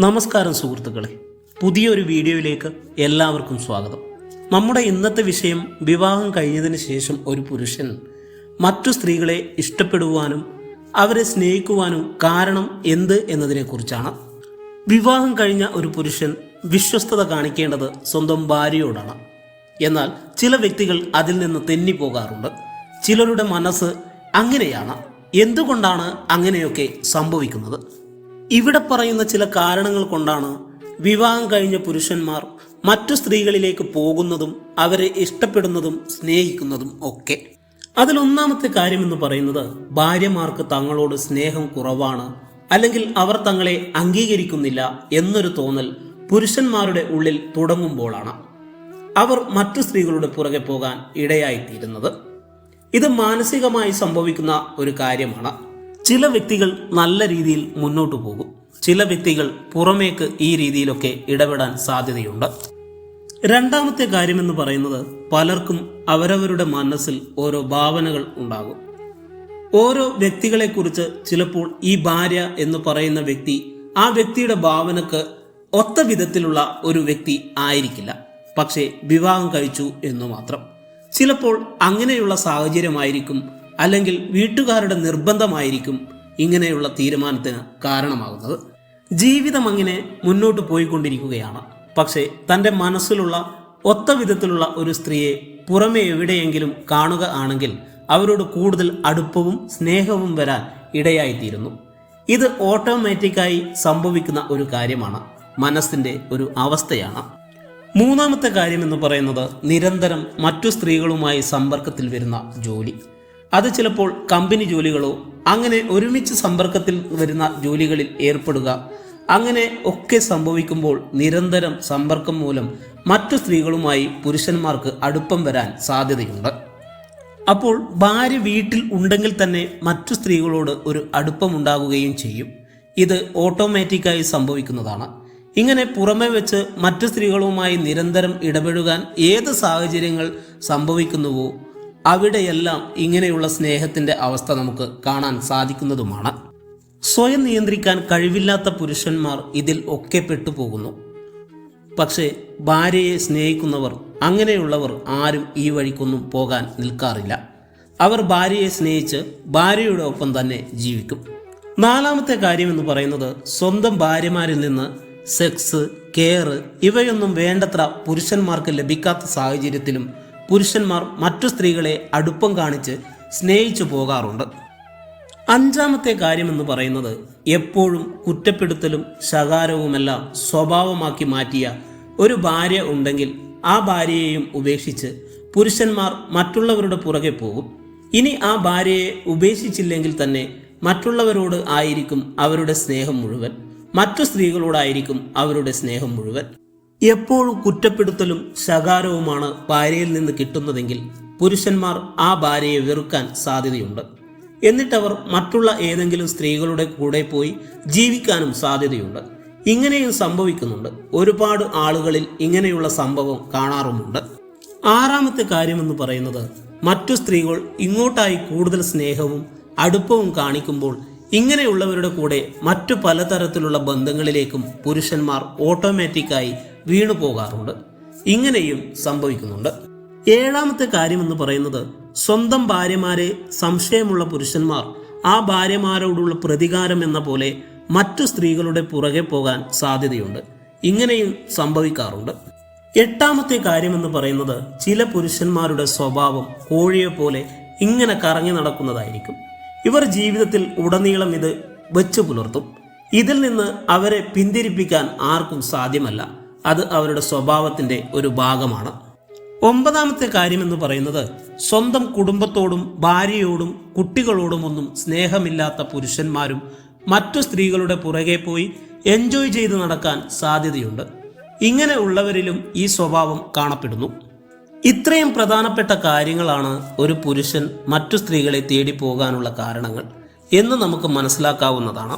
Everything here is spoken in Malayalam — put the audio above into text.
നമസ്കാരം സുഹൃത്തുക്കളെ, പുതിയൊരു വീഡിയോയിലേക്ക് എല്ലാവർക്കും സ്വാഗതം. നമ്മുടെ ഇന്നത്തെ വിഷയം വിവാഹം കഴിഞ്ഞതിന് ശേഷം ഒരു പുരുഷൻ മറ്റു സ്ത്രീകളെ ഇഷ്ടപ്പെടുവാനും അവരെ സ്നേഹിക്കുവാനും കാരണം എന്ത് എന്നതിനെക്കുറിച്ചാണ്. വിവാഹം കഴിഞ്ഞ ഒരു പുരുഷൻ വിശ്വസ്തത കാണിക്കേണ്ടത് സ്വന്തം ഭാര്യയോടാണ്. എന്നാൽ ചില വ്യക്തികൾ അതിൽ നിന്ന് തെന്നിപ്പോകാറുണ്ട്. ചിലരുടെ മനസ്സ് അങ്ങനെയാണ്. എന്തുകൊണ്ടാണ് അങ്ങനെയൊക്കെ സംഭവിക്കുന്നത്? ഇവിടെ പറയുന്ന ചില കാരണങ്ങൾ കൊണ്ടാണ് വിവാഹം കഴിഞ്ഞ പുരുഷന്മാർ മറ്റു സ്ത്രീകളിലേക്ക് പോകുന്നതും അവരെ ഇഷ്ടപ്പെടുന്നതും സ്നേഹിക്കുന്നതും ഒക്കെ. അതിലൊന്നാമത്തെ കാര്യമെന്ന് പറയുന്നത് ഭാര്യമാർക്ക് തങ്ങളോട് സ്നേഹം കുറവാണ്, അല്ലെങ്കിൽ അവർ തങ്ങളെ അംഗീകരിക്കുന്നില്ല എന്നൊരു തോന്നൽ പുരുഷന്മാരുടെ ഉള്ളിൽ തുടങ്ങുമ്പോഴാണ് അവർ മറ്റു സ്ത്രീകളുടെ പുറകെ പോകാൻ ഇടയായിത്തീരുന്നത്. ഇത് മാനസികമായി സംഭവിക്കുന്ന ഒരു കാര്യമാണ്. ചില വ്യക്തികൾ നല്ല രീതിയിൽ മുന്നോട്ട് പോകും, ചില വ്യക്തികൾ പുറമേക്ക് ഈ രീതിയിലൊക്കെ ഇടപെടാൻ സാധ്യതയുണ്ട്. രണ്ടാമത്തെ കാര്യമെന്ന് പറയുന്നത് പലർക്കും അവരവരുടെ മനസ്സിൽ ഓരോ ഭാവനകൾ ഉണ്ടാകും. ഓരോ വ്യക്തികളെക്കുറിച്ച് ചിലപ്പോൾ ഈ ഭാര്യ എന്ന് പറയുന്ന വ്യക്തി ആ വ്യക്തിയുടെ ഭാവനക്ക് ഒത്ത വിധത്തിലുള്ള ഒരു വ്യക്തി ആയിരിക്കില്ല, പക്ഷേ വിവാഹം കഴിച്ചു എന്നു മാത്രം. ചിലപ്പോൾ അങ്ങനെയുള്ള സാഹചര്യമായിരിക്കും, അല്ലെങ്കിൽ വീട്ടുകാരുടെ നിർബന്ധമായിരിക്കും ഇങ്ങനെയുള്ള തീരുമാനത്തിന് കാരണമാകുന്നത്. ജീവിതം അങ്ങനെ മുന്നോട്ട് പോയിക്കൊണ്ടിരിക്കുകയാണ്. പക്ഷേ തൻ്റെ മനസ്സിലുള്ള ഒത്ത വിധത്തിലുള്ള ഒരു സ്ത്രീയെ പുറമെ എവിടെയെങ്കിലും കാണുക ആണെങ്കിൽ അവരോട് കൂടുതൽ അടുപ്പവും സ്നേഹവും വരാൻ ഇടയായിത്തീരുന്നു. ഇത് ഓട്ടോമാറ്റിക്കായി സംഭവിക്കുന്ന ഒരു കാര്യമാണ്, മനസ്സിൻ്റെ ഒരു അവസ്ഥയാണ്. മൂന്നാമത്തെ കാര്യമെന്ന് പറയുന്നത് നിരന്തരം മറ്റു സ്ത്രീകളുമായി സമ്പർക്കത്തിൽ വരുന്ന ജോലി. അത് ചിലപ്പോൾ കമ്പനി ജോലികളോ അങ്ങനെ ഒരുമിച്ച് സമ്പർക്കത്തിൽ വരുന്ന ജോലികളിൽ ഏർപ്പെടുക, അങ്ങനെ ഒക്കെ സംഭവിക്കുമ്പോൾ നിരന്തരം സമ്പർക്കം മൂലം മറ്റു സ്ത്രീകളുമായി പുരുഷന്മാർക്ക് അടുപ്പം വരാൻ സാധ്യതയുണ്ട്. അപ്പോൾ ഭാര്യ വീട്ടിൽ ഉണ്ടെങ്കിൽ തന്നെ മറ്റു സ്ത്രീകളോട് ഒരു അടുപ്പമുണ്ടാകുകയും ചെയ്യും. ഇത് ഓട്ടോമാറ്റിക്കായി സംഭവിക്കുന്നതാണ്. ഇങ്ങനെ പുറമെ വെച്ച് മറ്റു സ്ത്രീകളുമായി നിരന്തരം ഇടപെടുവാൻ ഏത് സാഹചര്യങ്ങൾ സംഭവിക്കുന്നുവോ അവിടെയെല്ലാം ഇങ്ങനെയുള്ള സ്നേഹത്തിൻ്റെ അവസ്ഥ നമുക്ക് കാണാൻ സാധിക്കുന്നതുമാണ്. സ്വയം നിയന്ത്രിക്കാൻ കഴിവില്ലാത്ത പുരുഷന്മാർ ഇതിൽ ഒക്കെ പെട്ടുപോകുന്നു. പക്ഷേ ഭാര്യയെ സ്നേഹിക്കുന്നവർ, അങ്ങനെയുള്ളവർ ആരും ഈ വഴിക്കൊന്നും പോകാൻ നിൽക്കാറില്ല. അവർ ഭാര്യയെ സ്നേഹിച്ച് ഭാര്യയുടെ ഒപ്പം തന്നെ ജീവിക്കും. നാലാമത്തെ കാര്യമെന്ന് പറയുന്നത് സ്വന്തം ഭാര്യമാരിൽ നിന്ന് സെക്സ്, കെയർ ഇവയൊന്നും വേണ്ടത്ര പുരുഷന്മാർക്ക് ലഭിക്കാത്ത സാഹചര്യത്തിലും പുരുഷന്മാർ മറ്റു സ്ത്രീകളെ അടുപ്പം കാണിച്ച് സ്നേഹിച്ചു പോകാറുണ്ട്. അഞ്ചാമത്തെ കാര്യമെന്ന് പറയുന്നത് എപ്പോഴും കുറ്റപ്പെടുത്തലും ശകാരവുമെല്ലാം സ്വഭാവമാക്കി മാറ്റിയ ഒരു ഭാര്യ ഉണ്ടെങ്കിൽ ആ ഭാര്യയെയും ഉപേക്ഷിച്ച് പുരുഷന്മാർ മറ്റുള്ളവരുടെ പുറകെ പോകും. ഇനി ആ ഭാര്യയെ ഉപേക്ഷിച്ചില്ലെങ്കിൽ തന്നെ മറ്റുള്ളവരോട് ആയിരിക്കും അവരുടെ സ്നേഹം മുഴുവൻ, മറ്റു സ്ത്രീകളോടായിരിക്കും അവരുടെ സ്നേഹം മുഴുവൻ. എപ്പോഴും കുറ്റപ്പെടുത്തലും ശകാരവുമാണ് ഭാര്യയിൽ നിന്ന് കിട്ടുന്നതെങ്കിൽ പുരുഷന്മാർ ആ ഭാര്യയെ വെറുക്കാൻ സാധ്യതയുണ്ട്. എന്നിട്ടവർ മറ്റുള്ള ഏതെങ്കിലും സ്ത്രീകളുടെ കൂടെ പോയി ജീവിക്കാനും സാധ്യതയുണ്ട്. ഇങ്ങനെയും സംഭവിക്കുന്നുണ്ട്. ഒരുപാട് ആളുകളിൽ ഇങ്ങനെയുള്ള സംഭവം കാണാറുമുണ്ട്. ആറാമത്തെ കാര്യമെന്ന് പറയുന്നത് മറ്റു സ്ത്രീകൾ ഇങ്ങോട്ടായി കൂടുതൽ സ്നേഹവും അടുപ്പവും കാണിക്കുമ്പോൾ ഇങ്ങനെയുള്ളവരുടെ കൂടെ മറ്റു പലതരത്തിലുള്ള ബന്ധങ്ങളിലേക്കും പുരുഷന്മാർ ഓട്ടോമാറ്റിക്കായി വീണു പോകാറുണ്ട്. ഇങ്ങനെയും സംഭവിക്കുന്നുണ്ട്. ഏഴാമത്തെ കാര്യമെന്ന് പറയുന്നത് സ്വന്തം ഭാര്യമാരെ സംശയമുള്ള പുരുഷന്മാർ ആ ഭാര്യമാരോടുള്ള പ്രതികാരം എന്ന പോലെ മറ്റു സ്ത്രീകളുടെ പുറകെ പോകാൻ സാധ്യതയുണ്ട്. ഇങ്ങനെയും സംഭവിക്കാറുണ്ട്. എട്ടാമത്തെ കാര്യമെന്ന് പറയുന്നത് ചില പുരുഷന്മാരുടെ സ്വഭാവം കോഴിയെ പോലെ ഇങ്ങനെ കറങ്ങി നടക്കുന്നതായിരിക്കും. ഇവർ ജീവിതത്തിൽ ഉടനീളം ഇത് വെച്ചു പുലർത്തും. ഇതിൽ നിന്ന് അവരെ പിന്തിരിപ്പിക്കാൻ ആർക്കും സാധ്യമല്ല. അത് അവരുടെ സ്വഭാവത്തിൻ്റെ ഒരു ഭാഗമാണ്. ഒമ്പതാമത്തെ കാര്യമെന്ന് പറയുന്നത് സ്വന്തം കുടുംബത്തോടും ഭാര്യയോടും കുട്ടികളോടുമൊന്നും സ്നേഹമില്ലാത്ത പുരുഷന്മാരും മറ്റു സ്ത്രീകളുടെ പുറകെ പോയി എൻജോയ് ചെയ്ത് നടക്കാൻ സാധ്യതയുണ്ട്. ഇങ്ങനെ ഉള്ളവരിലും ഈ സ്വഭാവം കാണപ്പെടുന്നു. ഇത്രയും പ്രധാനപ്പെട്ട കാര്യങ്ങളാണ് ഒരു പുരുഷൻ മറ്റു സ്ത്രീകളെ തേടി പോകാനുള്ള കാരണങ്ങൾ എന്ന് നമുക്ക് മനസ്സിലാക്കാവുന്നതാണ്.